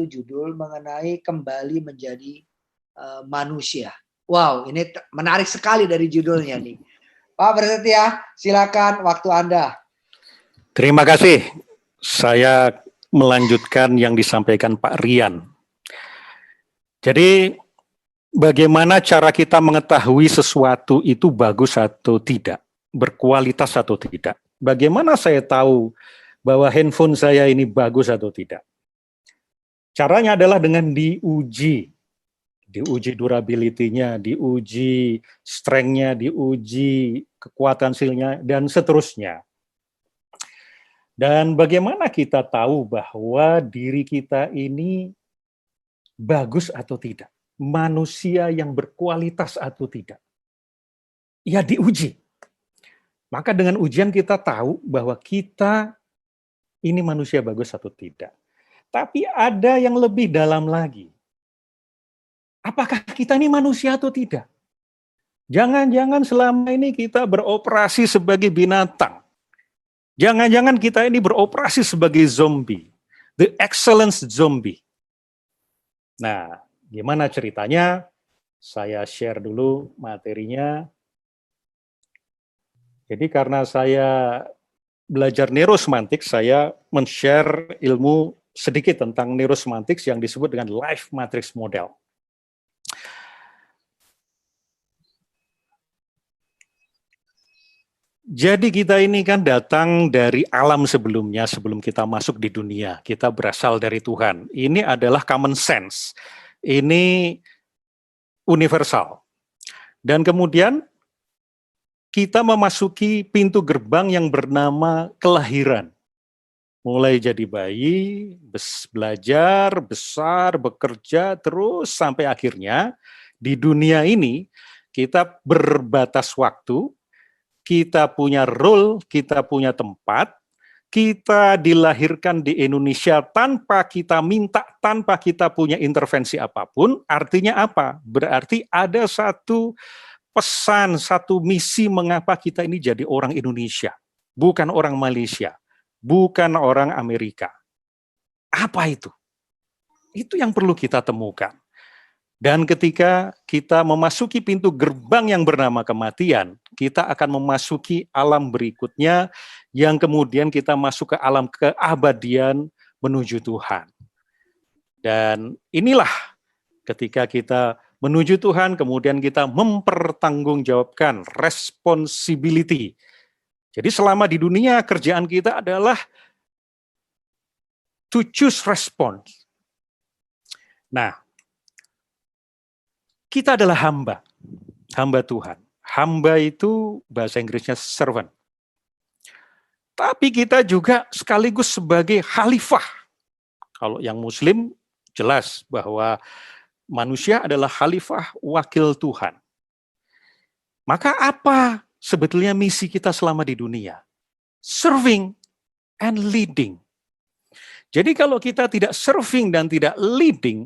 judul mengenai kembali menjadi manusia. Wow, ini menarik sekali dari judulnya nih. Pak Prasetya, silakan waktu Anda. Terima kasih. Saya melanjutkan yang disampaikan Pak Rian. Jadi, bagaimana cara kita mengetahui sesuatu itu bagus atau tidak, berkualitas atau tidak? Bagaimana saya tahu bahwa handphone saya ini bagus atau tidak? Caranya adalah dengan diuji durability-nya, diuji strength-nya, diuji kekuatan silnya, dan seterusnya. Dan bagaimana kita tahu bahwa diri kita ini bagus atau tidak? Manusia yang berkualitas atau tidak? Ya diuji. Maka dengan ujian kita tahu bahwa kita ini manusia bagus atau tidak. Tapi ada yang lebih dalam lagi. Apakah kita ini manusia atau tidak? Jangan-jangan selama ini kita beroperasi sebagai binatang. Jangan-jangan kita ini beroperasi sebagai zombie. The excellence zombie. Nah, gimana ceritanya? Saya share dulu materinya. Jadi karena saya belajar neurosemantik, saya men-share ilmu sedikit tentang neurosemantik yang disebut dengan life matrix model. Jadi kita ini kan datang dari alam sebelumnya, sebelum kita masuk di dunia. Kita berasal dari Tuhan. Ini adalah common sense. Ini universal. Dan kemudian kita memasuki pintu gerbang yang bernama kelahiran. Mulai jadi bayi, belajar, besar, bekerja, terus sampai akhirnya di dunia ini kita berbatas waktu, kita punya role, kita punya tempat, kita dilahirkan di Indonesia tanpa kita minta, tanpa kita punya intervensi apapun. Artinya apa? Berarti ada satu pesan, satu misi mengapa kita ini jadi orang Indonesia, bukan orang Malaysia, bukan orang Amerika. Apa itu? Itu yang perlu kita temukan. Dan ketika kita memasuki pintu gerbang yang bernama kematian, kita akan memasuki alam berikutnya yang kemudian kita masuk ke alam keabadian menuju Tuhan. Dan inilah ketika kita menuju Tuhan, kemudian kita mempertanggungjawabkan responsibility. Jadi selama di dunia, kerjaan kita adalah to choose response. Nah, kita adalah hamba Tuhan. Hamba itu bahasa Inggrisnya servant. Tapi kita juga sekaligus sebagai khalifah. Kalau yang Muslim jelas bahwa manusia adalah khalifah wakil Tuhan. Maka apa sebetulnya misi kita selama di dunia? Serving and leading. Jadi kalau kita tidak serving dan tidak leading,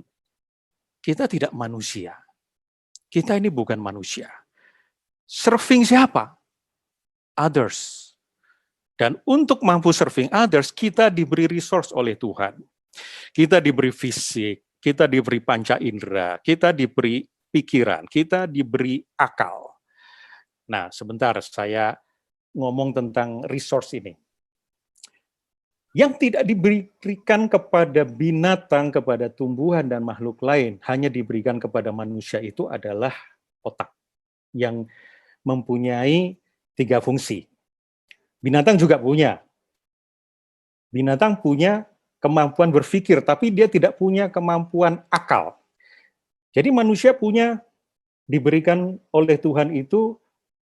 kita tidak manusia. Kita ini bukan manusia. Serving siapa? Others. Dan untuk mampu serving others, kita diberi resource oleh Tuhan. Kita diberi fisik, kita diberi panca indera, kita diberi pikiran, kita diberi akal. Nah, sebentar saya ngomong tentang resource ini. Yang tidak diberikan kepada binatang, kepada tumbuhan dan makhluk lain, hanya diberikan kepada manusia itu adalah otak yang mempunyai 3 fungsi. Binatang juga punya. Binatang punya kemampuan berpikir, tapi dia tidak punya kemampuan akal. Jadi manusia diberikan oleh Tuhan itu,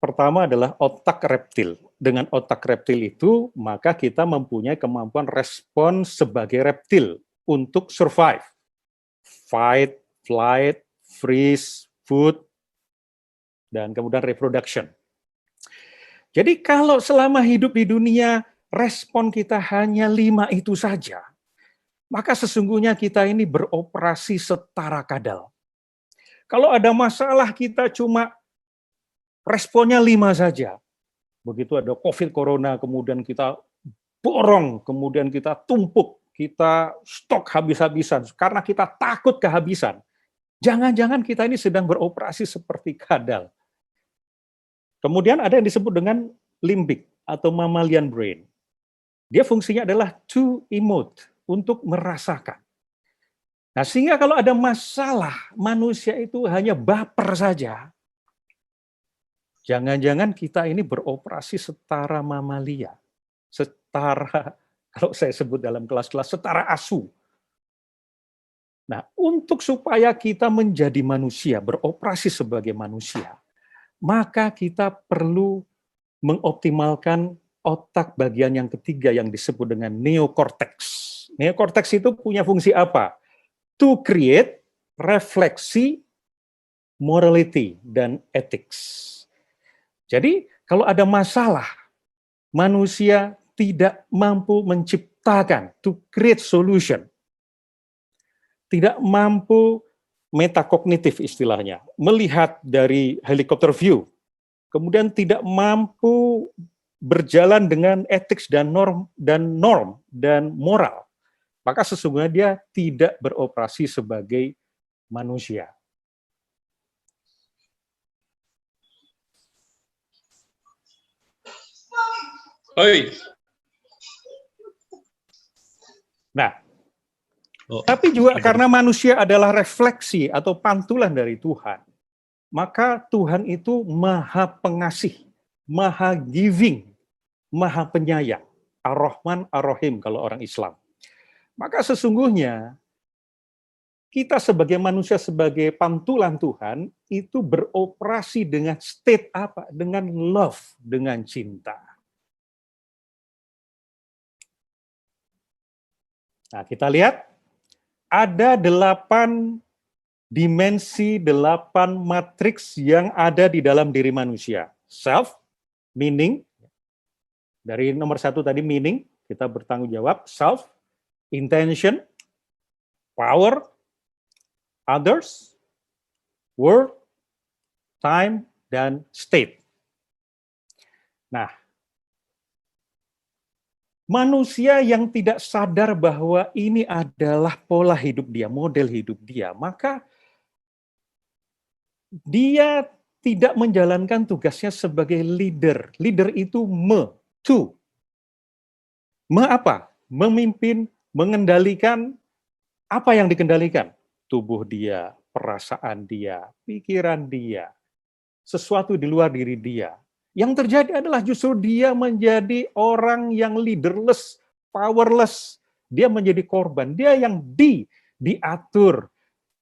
pertama adalah otak reptil. Dengan otak reptil itu, maka kita mempunyai kemampuan respon sebagai reptil untuk survive. Fight, flight, freeze, food, dan kemudian reproduction. Jadi kalau selama hidup di dunia, respon kita hanya 5 itu saja, maka sesungguhnya kita ini beroperasi setara kadal. Kalau ada masalah, kita cuma responnya 5 saja. Begitu ada COVID Corona, kemudian kita borong, kemudian kita tumpuk kita stok habis-habisan karena kita takut kehabisan. Jangan-jangan kita ini sedang beroperasi seperti kadal. Kemudian ada yang disebut dengan limbik atau mammalian brain. Dia fungsinya adalah to emote, untuk merasakan. Nah, sehingga kalau ada masalah, manusia itu hanya baper saja. Jangan-jangan kita ini beroperasi setara mamalia, setara, kalau saya sebut dalam kelas-kelas, setara asu. Nah, untuk supaya kita menjadi manusia, beroperasi sebagai manusia, maka kita perlu mengoptimalkan otak bagian yang ketiga yang disebut dengan neokortex. Neokortex itu punya fungsi apa? To create, refleksi, morality, dan ethics. Jadi, kalau ada masalah, manusia tidak mampu menciptakan, to create solution. Tidak mampu metakognitif istilahnya, melihat dari helikopter view, kemudian tidak mampu berjalan dengan etik dan norm dan moral, maka sesungguhnya dia tidak beroperasi sebagai manusia. Oi. Nah, tapi juga karena manusia adalah refleksi atau pantulan dari Tuhan, maka Tuhan itu maha pengasih, maha giving, maha penyayang, Ar-Rahman, Ar-Rahim kalau orang Islam. Maka sesungguhnya kita sebagai manusia, sebagai pantulan Tuhan, itu beroperasi dengan state apa? Dengan love, dengan cinta. Nah, kita lihat, ada 8 dimensi, 8 matriks yang ada di dalam diri manusia. Self, meaning, dari nomor 1 tadi meaning, kita bertanggung jawab, self, intention, power, others, world, time, dan state. Nah, manusia yang tidak sadar bahwa ini adalah pola hidup dia, model hidup dia, maka dia tidak menjalankan tugasnya sebagai leader. Leader itu to. Apa? Memimpin, mengendalikan. Apa yang dikendalikan? Tubuh dia, perasaan dia, pikiran dia, sesuatu di luar diri dia. Yang terjadi adalah justru dia menjadi orang yang leaderless, powerless. Dia menjadi korban. Dia yang diatur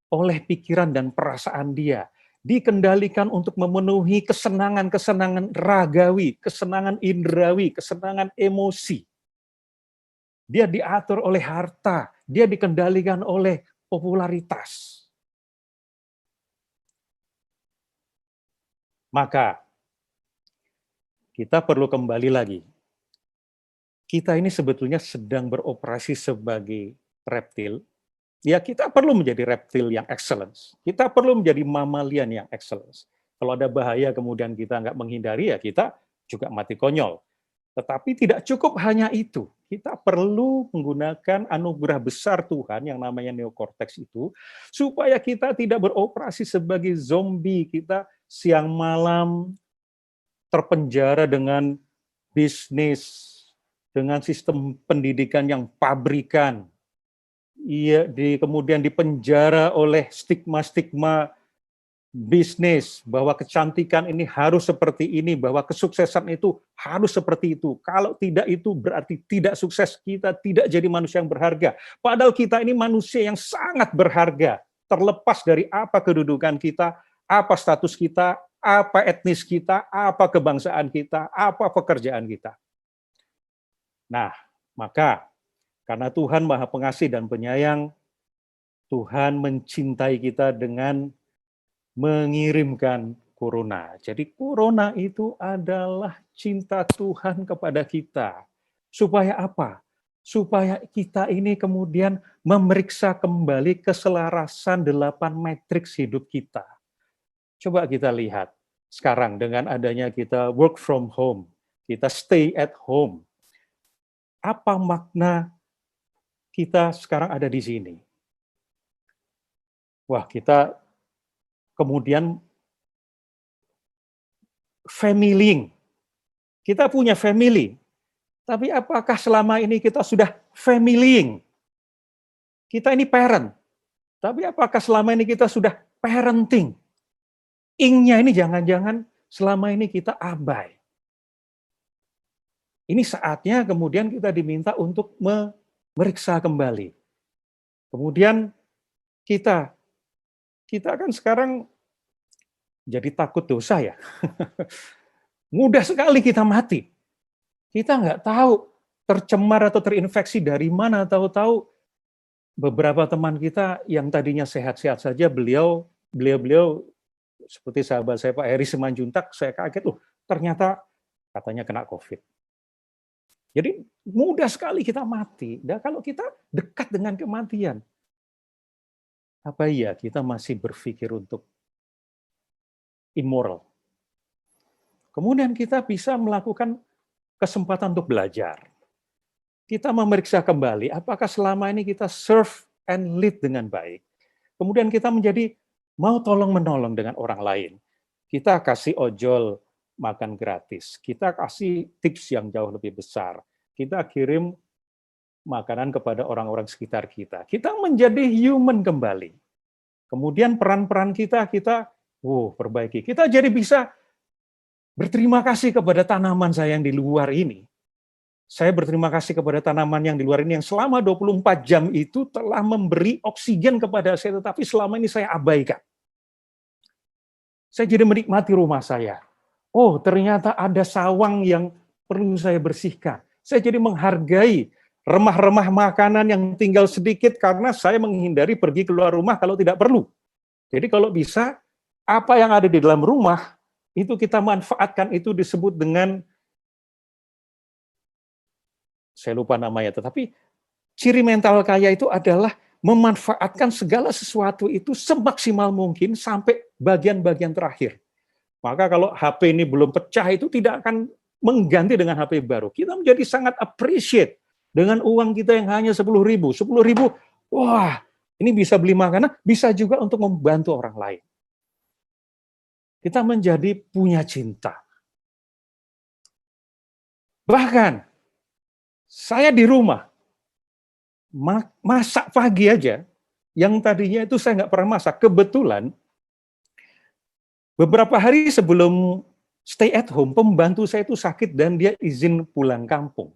oleh pikiran dan perasaan dia. Dikendalikan untuk memenuhi kesenangan-kesenangan ragawi, kesenangan indrawi, kesenangan emosi. Dia diatur oleh harta, dia dikendalikan oleh popularitas. Maka kita perlu kembali lagi. Kita ini sebetulnya sedang beroperasi sebagai reptil. Ya, kita perlu menjadi reptil yang excellence. Kita perlu menjadi mamalian yang excellence. Kalau ada bahaya kemudian kita nggak menghindari, ya kita juga mati konyol. Tetapi tidak cukup hanya itu. Kita perlu menggunakan anugerah besar Tuhan yang namanya neokortex itu, supaya kita tidak beroperasi sebagai zombie. Kita siang malam terpenjara dengan bisnis, dengan sistem pendidikan yang pabrikan. Kemudian dipenjara oleh stigma-stigma bisnis, bahwa kecantikan ini harus seperti ini, bahwa kesuksesan itu harus seperti itu. Kalau tidak itu berarti tidak sukses, kita tidak jadi manusia yang berharga. Padahal kita ini manusia yang sangat berharga, terlepas dari apa kedudukan kita, apa status kita, apa etnis kita, apa kebangsaan kita, apa pekerjaan kita. Nah, maka karena Tuhan Maha Pengasih dan Penyayang, Tuhan mencintai kita dengan mengirimkan corona. Jadi corona itu adalah cinta Tuhan kepada kita. Supaya apa? Supaya kita ini kemudian memeriksa kembali keselarasan 8 matriks hidup kita. Coba kita lihat sekarang dengan adanya kita work from home, kita stay at home. Apa makna kita sekarang ada di sini. Wah, kita kemudian family. Kita punya family. Tapi apakah selama ini kita sudah family? Kita ini parent. Tapi apakah selama ini kita sudah parenting? Ing-nya ini jangan-jangan selama ini kita abai. Ini saatnya kemudian kita diminta untuk memeriksa kembali. Kemudian kita kan sekarang jadi takut dosa ya. Mudah sekali kita mati. Kita nggak tahu tercemar atau terinfeksi dari mana, tahu-tahu beberapa teman kita yang tadinya sehat-sehat saja, beliau seperti sahabat saya Pak Heri Simanjuntak, saya kaget, ternyata katanya kena COVID. Jadi mudah sekali kita mati. Dan kalau kita dekat dengan kematian, apa iya kita masih berpikir untuk immoral? Kemudian kita bisa melakukan kesempatan untuk belajar. Kita memeriksa kembali apakah selama ini kita serve and lead dengan baik. Kemudian kita menjadi mau tolong-menolong dengan orang lain. Kita kasih ojol makan gratis. Kita kasih tips yang jauh lebih besar. Kita kirim makanan kepada orang-orang sekitar kita. Kita menjadi human kembali. Kemudian peran-peran kita perbaiki. Kita jadi bisa berterima kasih kepada tanaman saya yang di luar ini. Saya berterima kasih kepada tanaman yang di luar ini yang selama 24 jam itu telah memberi oksigen kepada saya, tetapi selama ini saya abaikan. Saya jadi menikmati rumah saya. Oh, ternyata ada sawang yang perlu saya bersihkan. Saya jadi menghargai remah-remah makanan yang tinggal sedikit karena saya menghindari pergi keluar rumah kalau tidak perlu. Jadi kalau bisa, apa yang ada di dalam rumah, itu kita manfaatkan, itu disebut dengan, saya lupa namanya, tetapi ciri mental kaya itu adalah memanfaatkan segala sesuatu itu semaksimal mungkin sampai bagian-bagian terakhir. Maka kalau HP ini belum pecah itu tidak akan mengganti dengan HP baru. Kita menjadi sangat appreciate dengan uang kita yang hanya 10.000. 10.000, wah, ini bisa beli makanan, bisa juga untuk membantu orang lain. Kita menjadi punya cinta. Bahkan, saya di rumah, masak pagi aja, yang tadinya itu saya nggak pernah masak. Kebetulan, beberapa hari sebelum stay at home, pembantu saya itu sakit dan dia izin pulang kampung.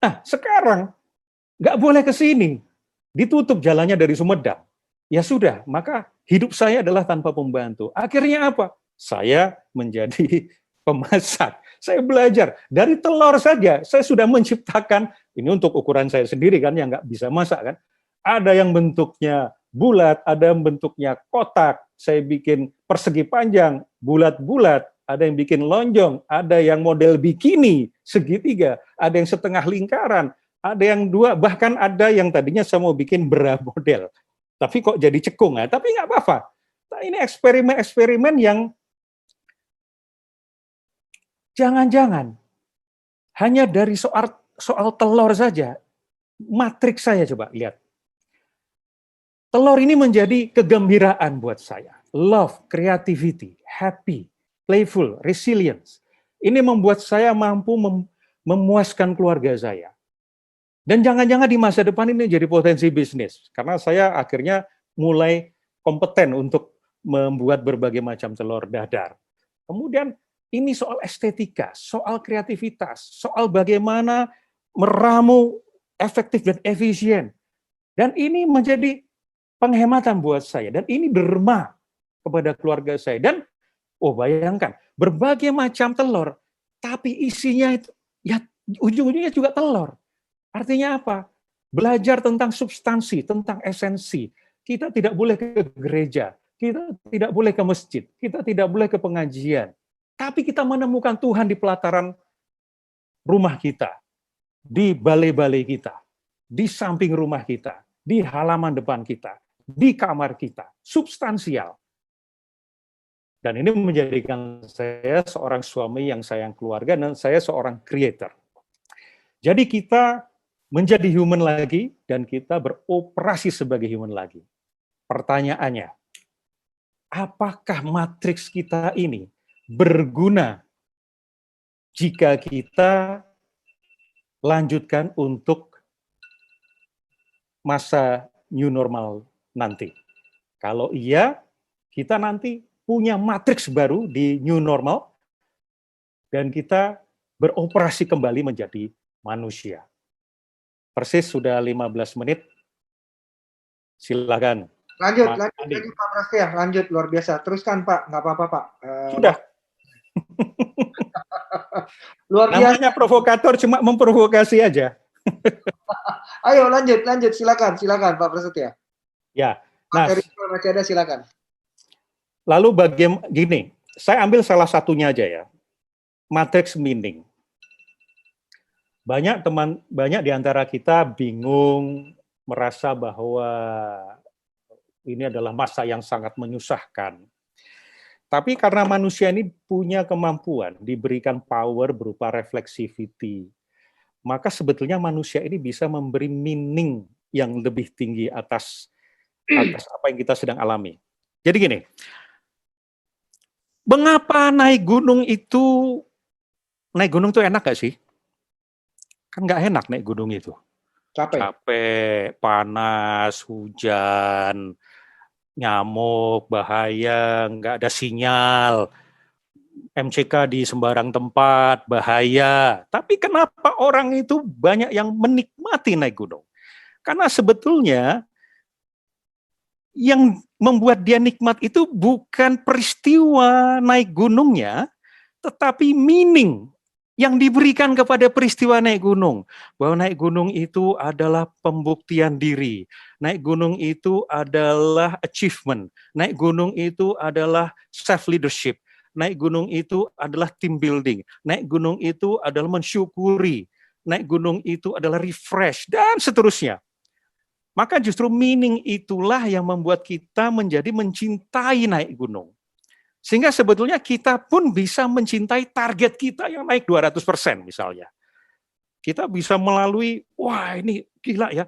Nah, sekarang nggak boleh ke sini. Ditutup jalannya dari Sumedang. Ya sudah, maka hidup saya adalah tanpa pembantu. Akhirnya apa? Saya menjadi pemasak. Saya belajar. Dari telur saja, saya sudah menciptakan, ini untuk ukuran saya sendiri kan, yang nggak bisa masak kan. Ada yang bentuknya bulat, ada yang bentuknya kotak. Saya bikin persegi panjang, bulat-bulat. Ada yang bikin lonjong, ada yang model bikini, segitiga. Ada yang setengah lingkaran, ada yang dua, bahkan ada yang tadinya saya mau bikin bra model. Tapi kok jadi cekung ya? Tapi nggak apa-apa. Nah, ini eksperimen-eksperimen yang jangan-jangan hanya dari soal telur saja, matriks saya coba lihat. Telur ini menjadi kegembiraan buat saya. Love, creativity, happy, playful, resilience. Ini membuat saya mampu memuaskan keluarga saya. Dan jangan-jangan di masa depan ini jadi potensi bisnis. Karena saya akhirnya mulai kompeten untuk membuat berbagai macam telur dadar. Kemudian ini soal estetika, soal kreativitas, soal bagaimana meramu efektif dan efisien. Dan ini menjadi penghematan buat saya. Dan ini derma kepada keluarga saya. Dan bayangkan, berbagai macam telur, tapi isinya itu, ya ujung-ujungnya juga telur. Artinya apa? Belajar tentang substansi, tentang esensi. Kita tidak boleh ke gereja, kita tidak boleh ke masjid, kita tidak boleh ke pengajian. Tapi kita menemukan Tuhan di pelataran rumah kita, di balai-balai kita, di samping rumah kita, di halaman depan kita, di kamar kita. Substansial. Dan ini menjadikan saya seorang suami yang sayang keluarga dan saya seorang creator. Jadi kita menjadi human lagi, dan kita beroperasi sebagai human lagi. Pertanyaannya, apakah matriks kita ini berguna jika kita lanjutkan untuk masa new normal nanti? Kalau iya, kita nanti punya matriks baru di new normal, dan kita beroperasi kembali menjadi manusia. Persis sudah 15 menit. Silakan. Lanjut Pak Prasetya, lanjut, luar biasa. Teruskan Pak, nggak apa-apa Pak. Sudah. Luar biasa. Namanya provokator, cuma memprovokasi aja. Ayo lanjut, silakan Pak Prasetya. Ya. Nah, masih ada, silakan. Lalu gini, saya ambil salah satunya aja ya. Matrix meaning. Banyak di antara kita bingung, merasa bahwa ini adalah masa yang sangat menyusahkan. Tapi karena manusia ini punya kemampuan, diberikan power berupa reflexivity, maka sebetulnya manusia ini bisa memberi meaning yang lebih tinggi atas apa yang kita sedang alami. Jadi gini, mengapa naik gunung itu enak gak sih? Kan nggak enak naik gunung itu. Capek, panas, hujan, nyamuk, bahaya, nggak ada sinyal, MCK di sembarang tempat, bahaya. Tapi kenapa orang itu banyak yang menikmati naik gunung? Karena sebetulnya yang membuat dia nikmat itu bukan peristiwa naik gunungnya, tetapi meaning yang diberikan kepada peristiwa naik gunung. Bahwa naik gunung itu adalah pembuktian diri. Naik gunung itu adalah achievement. Naik gunung itu adalah self-leadership. Naik gunung itu adalah team building. Naik gunung itu adalah mensyukuri. Naik gunung itu adalah refresh, dan seterusnya. Maka justru meaning itulah yang membuat kita menjadi mencintai naik gunung. Sehingga sebetulnya kita pun bisa mencintai target kita yang naik 200% misalnya. Kita bisa melalui, wah ini gila ya,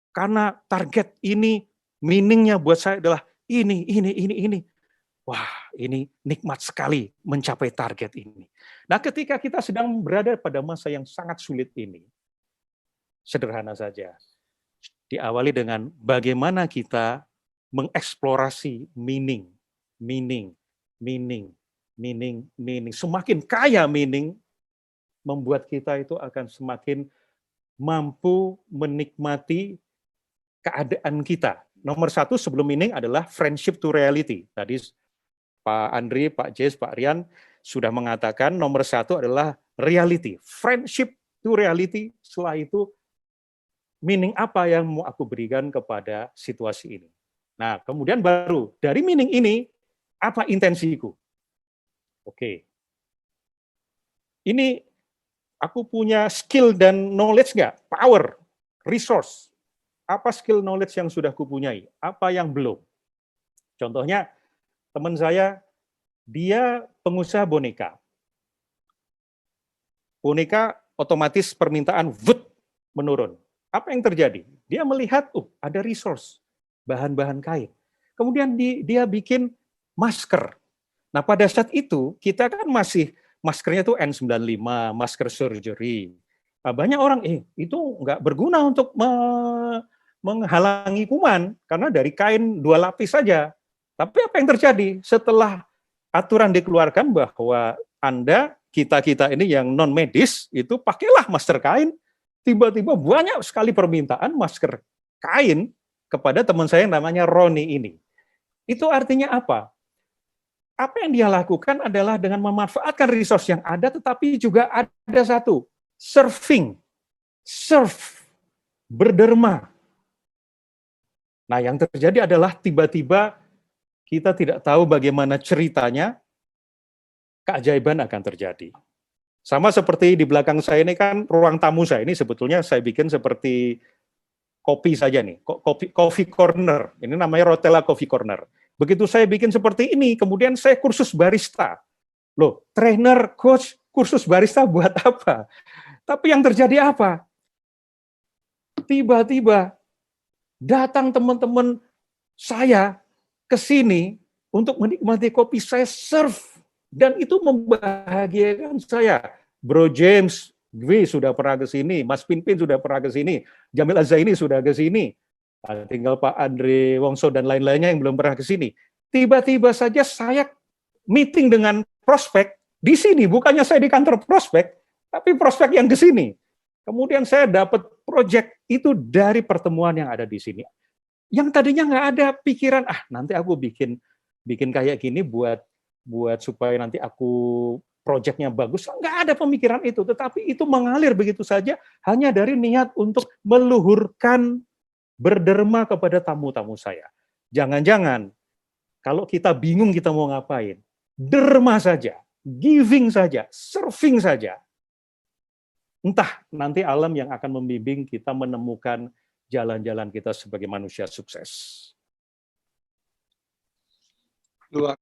karena target ini, meaningnya buat saya adalah ini. Wah ini nikmat sekali mencapai target ini. Nah ketika kita sedang berada pada masa yang sangat sulit ini, sederhana saja. Diawali dengan bagaimana kita mengeksplorasi meaning. Semakin kaya meaning, membuat kita itu akan semakin mampu menikmati keadaan kita. Nomor satu sebelum meaning adalah friendship to reality. Tadi Pak Andri, Pak Jess, Pak Rian sudah mengatakan nomor satu adalah reality. Friendship to reality, setelah itu meaning apa yang mau aku berikan kepada situasi ini. Nah, kemudian baru dari meaning ini, apa intensiku? Oke. Ini aku punya skill dan knowledge nggak? Power, resource. Apa skill knowledge yang sudah kupunyai? Apa yang belum? Contohnya, teman saya, dia pengusaha boneka. Boneka otomatis permintaan menurun. Apa yang terjadi? Dia melihat, ada resource, bahan-bahan kain. Kemudian dia bikin masker. Nah pada saat itu, kita kan masih, maskernya itu N95, masker surgery. Nah, banyak orang, itu nggak berguna untuk menghalangi kuman, karena dari kain 2 lapis saja. Tapi apa yang terjadi? Setelah aturan dikeluarkan bahwa kita ini yang non-medis, itu pakailah masker kain, tiba-tiba banyak sekali permintaan masker kain kepada teman saya yang namanya Roni ini. Itu artinya apa? Apa yang dia lakukan adalah dengan memanfaatkan resource yang ada, tetapi juga ada satu, serve, berderma. Nah yang terjadi adalah tiba-tiba kita tidak tahu bagaimana ceritanya, keajaiban akan terjadi. Sama seperti di belakang saya ini kan ruang tamu saya ini sebetulnya saya bikin seperti kopi saja nih, coffee corner. Ini namanya Rotella Coffee Corner. Begitu saya bikin seperti ini, kemudian saya kursus barista. Loh, trainer, coach, kursus barista buat apa? Tapi yang terjadi apa? tiba-tiba datang teman-teman saya ke sini untuk menikmati kopi, saya serve, dan itu membahagiakan saya. Bro James Gwi sudah pernah ke sini, Mas Pinpin sudah pernah ke sini, Jamil Azzaini sudah ke sini, tinggal Pak Andre Wongso dan lain-lainnya yang belum pernah ke sini. Tiba-tiba saja saya meeting dengan prospek di sini, bukannya saya di kantor prospek, tapi prospek yang ke sini. Kemudian saya dapat project itu dari pertemuan yang ada di sini. Yang tadinya nggak ada pikiran, nanti aku bikin kayak gini buat supaya nanti aku projectnya bagus. Nggak ada pemikiran itu, tetapi itu mengalir begitu saja hanya dari niat untuk meluhurkan, berderma kepada tamu-tamu saya. Jangan-jangan kalau kita bingung kita mau ngapain, derma saja, giving saja, serving saja. Entah nanti alam yang akan membimbing kita menemukan jalan-jalan kita sebagai manusia sukses. Luar